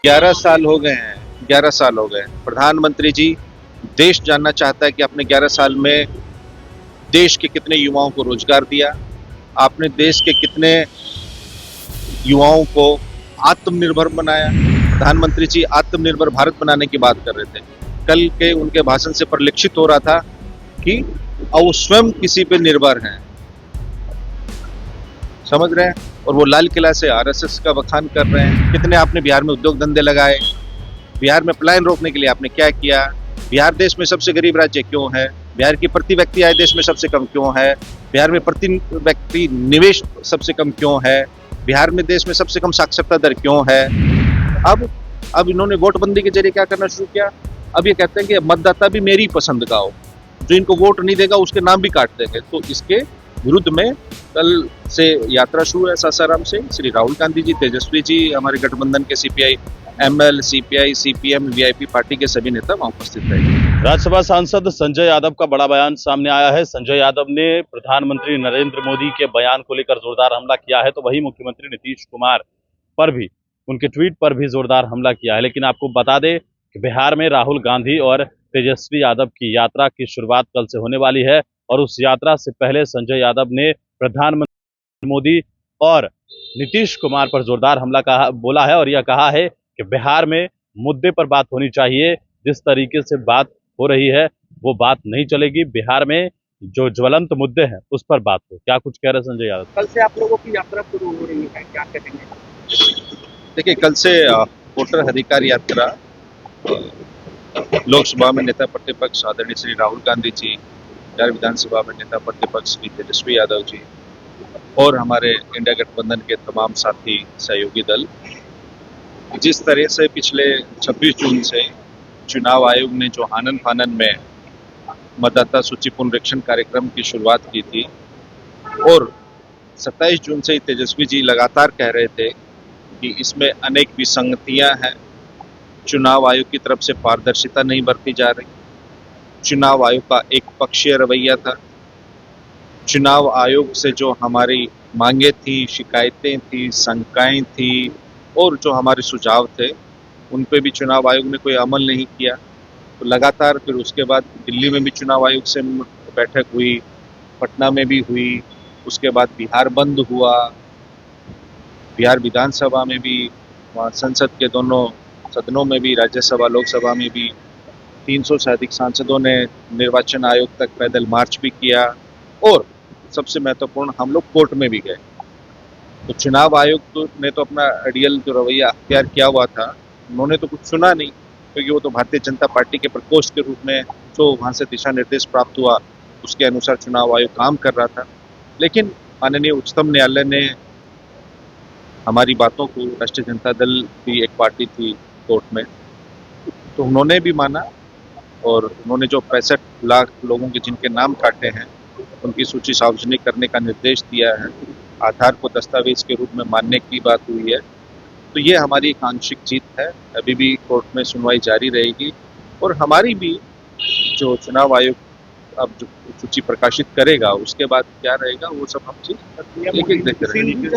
11 साल हो गए हैं। 11 साल हो गए। प्रधानमंत्री जी, देश जानना चाहता है कि आपने 11 साल में देश के कितने युवाओं को रोजगार दिया, आपने देश के कितने युवाओं को आत्मनिर्भर बनाया। प्रधानमंत्री जी आत्मनिर्भर भारत बनाने की बात कर रहे थे। कल के उनके भाषण से परिलक्षित हो रहा था कि वो स्वयं किसी पे निर्भर हैं, समझ रहे हैं। और वो लाल किला से आरएसएस का बखान कर रहे हैं। कितने आपने बिहार में उद्योग धंधे लगाए, बिहार में पलायन रोकने के लिए आपने क्या किया, बिहार देश में सबसे गरीब राज्य क्यों है, बिहार की प्रति व्यक्ति आय देश में सबसे कम क्यों है, बिहार में प्रति व्यक्ति निवेश सबसे कम क्यों है, बिहार में देश में सबसे कम साक्षरता दर क्यों है। अब इन्होंने वोटबंदी के जरिए क्या करना शुरू किया। अब ये कहते हैं कि मतदाता भी मेरी पसंद का हो, जो इनको वोट नहीं देगा उसके नाम भी काट देंगे। तो इसके विरुद्ध में कल से यात्रा शुरू है सासाराम से। श्री राहुल गांधी जी, तेजस्वी जी, हमारे गठबंधन के CPI ML, CPI, CPM, VIP party के सभी नेता वहां उपस्थित रहेंगे। राज्यसभा सांसद संजय यादव का बड़ा बयान सामने आया है। संजय यादव ने प्रधानमंत्री नरेंद्र मोदी के बयान को लेकर जोरदार हमला किया है, तो वही मुख्यमंत्री नीतीश कुमार पर भी, उनके ट्वीट पर भी जोरदार हमला किया है। लेकिन आपको बता दें कि बिहार में राहुल गांधी और तेजस्वी यादव की यात्रा की शुरुआत कल से होने वाली है, और उस यात्रा से पहले संजय यादव ने प्रधानमंत्री मोदी और नीतीश कुमार पर जोरदार हमला बोला है, और यह कहा है कि बिहार में मुद्दे पर बात होनी चाहिए। जिस तरीके से बात हो रही है वो बात नहीं चलेगी। बिहार में जो ज्वलंत मुद्दे हैं उस पर बात हो। क्या कुछ कह रहे हैं संजय यादव? कल से आप लोगों की यात्रा शुरू हो रही है, क्या कहेंगे? देखिए, कल से वोटर अधिकार यात्रा लोकसभा में नेता प्रतिपक्ष आदरणीय श्री राहुल गांधी जी, बिहार विधानसभा में नेता प्रतिपक्ष श्री तेजस्वी यादव जी और हमारे इंडिया गठबंधन के तमाम साथी सहयोगी दल, जिस तरह से पिछले 26 जून से चुनाव आयोग ने जो आनन फानन में मतदाता सूची पुनरीक्षण कार्यक्रम की शुरुआत की थी, और 27 जून से तेजस्वी जी लगातार कह रहे थे कि इसमें अनेक विसंगतियां हैं, चुनाव आयोग की तरफ से पारदर्शिता नहीं बरती जा रही, चुनाव आयोग का एक पक्षीय रवैया था, चुनाव आयोग से जो हमारी मांगे थी, शिकायतें थी, शंकाएं थी और जो हमारे सुझाव थे, उन पे भी चुनाव आयोग ने कोई अमल नहीं किया। तो लगातार फिर उसके बाद दिल्ली में भी चुनाव आयोग से बैठक हुई, पटना में भी हुई, उसके बाद बिहार बंद हुआ, बिहार विधानसभा में भी, वहाँ संसद के दोनों सदनों में भी, राज्यसभा लोकसभा में भी 300 से अधिक सांसदों ने निर्वाचन आयोग तक पैदल मार्च भी किया, और सबसे महत्वपूर्ण हम लोग कोर्ट में भी गए। तो चुनाव आयोग ने तो अपना अड़ियल जो रवैया अख्तियार किया हुआ था, उन्होंने तो कुछ सुना नहीं, क्योंकि वो तो भारतीय जनता पार्टी के प्रकोष्ठ के रूप में जो वहाँ से दिशा निर्देश प्राप्त हुआ उसके अनुसार चुनाव आयोग काम कर रहा था। लेकिन माननीय उच्चतम न्यायालय ने हमारी बातों को, राष्ट्रीय जनता दल की एक पार्टी थी कोर्ट में, तो उन्होंने भी माना, और उन्होंने जो 65 लाख लोगों के जिनके नाम काटे हैं उनकी सूची सार्वजनिक करने का निर्देश दिया है, आधार को दस्तावेज के रूप में मानने की बात हुई है। तो ये हमारी एक आंशिक जीत है। अभी भी कोर्ट में सुनवाई जारी रहेगी, और हमारी भी जो चुनाव आयोग अब जो सूची प्रकाशित करेगा उसके बाद क्या रहेगा वो सब हम चीज एक देखते रहेंगे।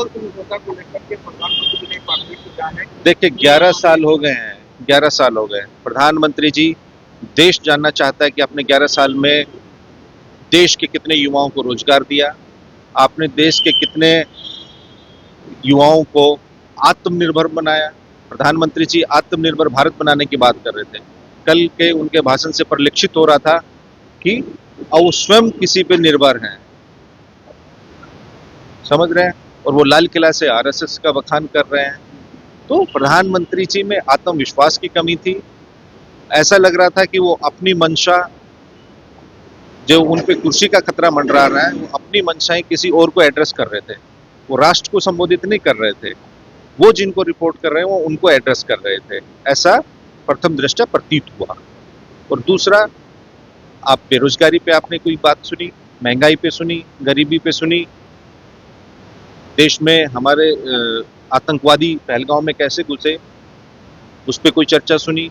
देखिए, 11 साल हो गए हैं। 11 साल हो गए। प्रधानमंत्री जी, देश जानना चाहता है कि आपने 11 साल में देश के कितने युवाओं को रोजगार दिया, आपने देश के कितने युवाओं को आत्मनिर्भर बनाया। प्रधानमंत्री जी आत्मनिर्भर भारत बनाने की बात कर रहे थे। कल के उनके भाषण से परिलक्षित हो रहा था कि वो स्वयं किसी पे निर्भर हैं, समझ रहे हैं। और वो लाल किला से आरएसएस का बखान कर रहे हैं। तो प्रधानमंत्री जी में आत्मविश्वास की कमी थी। ऐसा लग रहा था कि वो अपनी मंशा, जो उन पे कुर्सी का खतरा मंडरा रहा है, वो अपनी मंशाएं किसी और को एड्रेस कर रहे थे। वो राष्ट्र को संबोधित नहीं कर रहे थे, वो जिनको रिपोर्ट कर रहे हैं वो उनको एड्रेस कर रहे थे, ऐसा प्रथम दृष्टया प्रतीत हुआ। और दूसरा, आप बेरोजगारी पे आपने कोई बात सुनी, महंगाई पे सुनी, गरीबी पे सुनी, देश में हमारे आतंकवादी पहलगांव में कैसे घुसे उस पर कोई चर्चा सुनी।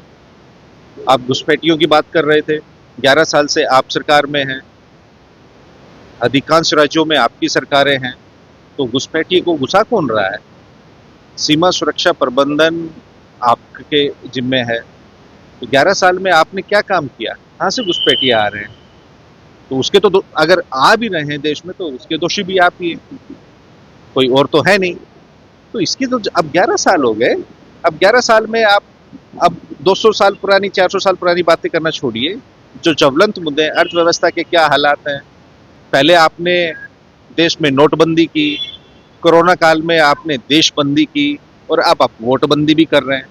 आप घुसपैठियों की बात कर रहे थे। 11 साल से आप सरकार में हैं, अधिकांश राज्यों में आपकी सरकारें हैं, तो घुसपैठिए को घुसा कौन रहा है? सीमा सुरक्षा प्रबंधन आपके जिम्मे है। तो 11 साल में आपने क्या काम किया? कहाँ से घुसपैठिए आ रहे हैं? तो उसके तो अगर आ भी रहे हैं देश में तो उसके दोषी भी आप ही हैं, कोई और तो है नहीं। तो इसकी तो अब 11 साल हो गए। अब 11 साल में आप अब 200 साल पुरानी 400 साल पुरानी बातें करना छोड़िए। जो ज्वलंत मुद्दे हैं, अर्थव्यवस्था के क्या हालात हैं। पहले आपने देश में नोटबंदी की, कोरोना काल में आपने देशबंदी की और अब आप वोटबंदी भी कर रहे हैं।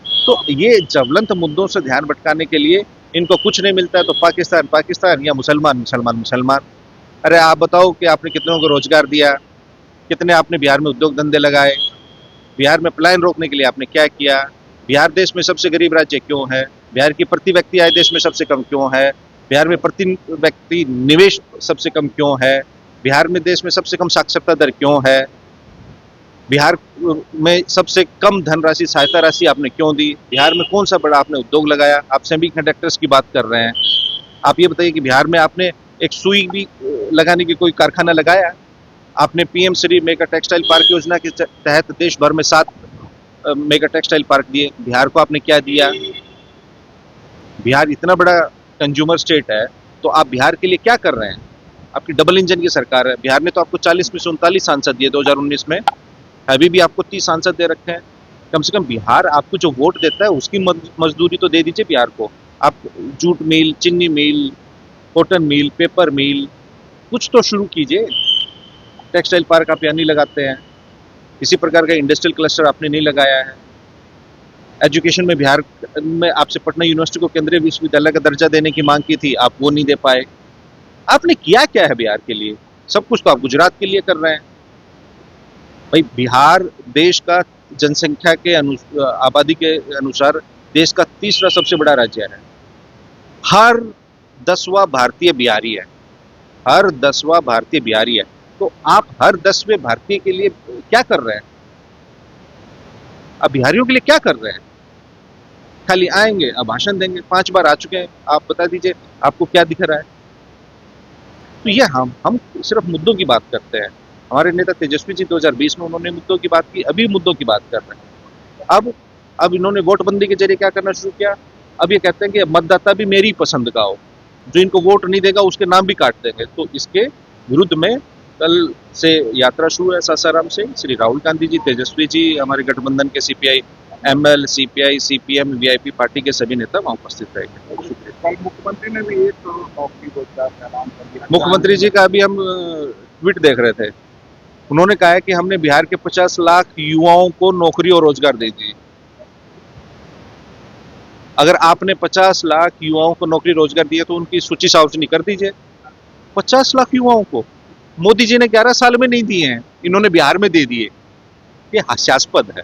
तो ये ज्वलंत मुद्दों से ध्यान भटकाने के लिए इनको कुछ नहीं मिलता है तो पाकिस्तान पाकिस्तान या मुसलमान मुसलमान मुसलमान। अरे आप बताओ कि आपने कितनों को रोजगार दिया, कितने आपने बिहार में उद्योग धंधे लगाए, बिहार में पलायन रोकने के लिए आपने क्या किया, बिहार देश में सबसे गरीब राज्य क्यों है, बिहार की प्रति व्यक्ति आय देश में सबसे कम क्यों है, बिहार में प्रति व्यक्ति निवेश सबसे कम क्यों है, बिहार में देश में सबसे कम साक्षरता दर क्यों है, बिहार में सबसे कम धनराशि सहायता राशि आपने क्यों दी, बिहार में कौन सा बड़ा आपने उद्योग लगाया। आप सेमी कंडक्टर्स की बात कर रहे हैं। आप ये बताइए कि बिहार में आपने एक सुई भी लगाने की कोई कारखाना लगाया? आपने PM Shri mega textile park योजना के तहत देश भर में 7 मेगा टेक्सटाइल पार्क दिए। बिहार को आपने क्या दिया? बिहार इतना बड़ा कंज्यूमर स्टेट है तो आप बिहार के लिए क्या कर रहे हैं? आपकी डबल इंजन की सरकार है। बिहार ने तो आपको 40 में से 39 सांसद दिए 2019 में, अभी भी आपको 30 सांसद दे रखे हैं। कम से कम बिहार आपको जो वोट देता है उसकी मजदूरी तो दे दीजिए बिहार को। आप जूट मिल, चीनी मिल, कॉटन मिल, पेपर मिल कुछ तो शुरू कीजिए। टेक्सटाइल पार्क आप यहाँ नहीं लगाते हैं, किसी प्रकार का इंडस्ट्रियल क्लस्टर आपने नहीं लगाया है। एजुकेशन में बिहार में आपसे पटना यूनिवर्सिटी को केंद्रीय विश्वविद्यालय का दर्जा देने की मांग की थी, आप वो नहीं दे पाए। आपने किया क्या है बिहार के लिए? सब कुछ तो आप गुजरात के लिए कर रहे हैं। भाई बिहार देश का जनसंख्या के आबादी के अनुसार देश का तीसरा सबसे बड़ा राज्य है। हर 10वां भारतीय बिहारी है, हर 10वां भारतीय बिहारी है। तो आप हर 10वें भारतीय के लिए क्या कर रहे हैं? आप बिहारियों के लिए क्या कर रहे हैं? खाली आएंगे, अब भाषण देंगे। 5 बार आ चुके हैं, आप बता दीजिए आपको क्या दिख रहा है? तो ये हम सिर्फ मुद्दों की बात करते हैं। हमारे नेता तेजस्वी जी 2020 में उन्होंने मुद्दों की बात की, अभी मुद्दों की बात कर रहे हैं। अब इन्होंने वोटबंदी के जरिए क्या करना शुरू किया? अब ये कहते हैं कि मतदाता भी मेरी पसंद का हो, जो इनको वोट नहीं देगा उसके नाम भी काट देंगे। तो इसके विरुद्ध में कल से यात्रा शुरू है सासाराम से। श्री राहुल गांधी जी, तेजस्वी जी, हमारे गठबंधन के CPI ML, CPI, CPM, VIP party के सभी नेता वहां उपस्थित रहेंगे। कल मुख्यमंत्री ने भी एक नौकरी रोजगार का ऐलान कर दिया। मुख्यमंत्री जी का अभी हम ट्वीट देख रहे थे, उन्होंने कहा है कि हमने बिहार के 50 लाख युवाओं को नौकरी और रोजगार दे दी। अगर आपने 50 लाख युवाओं को नौकरी रोजगार दिया तो उनकी सूची सार्वजनिक कर दीजिए। 50 लाख युवाओं को मोदी जी ने 11 साल में नहीं दिए हैं, इन्होंने बिहार में दे दिए। ये हास्यास्पद है।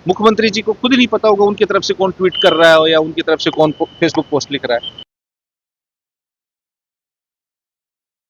मुख्यमंत्री जी को खुद नहीं पता होगा उनकी तरफ से कौन ट्वीट कर रहा है या उनकी तरफ से कौन फेसबुक पोस्ट लिख रहा है।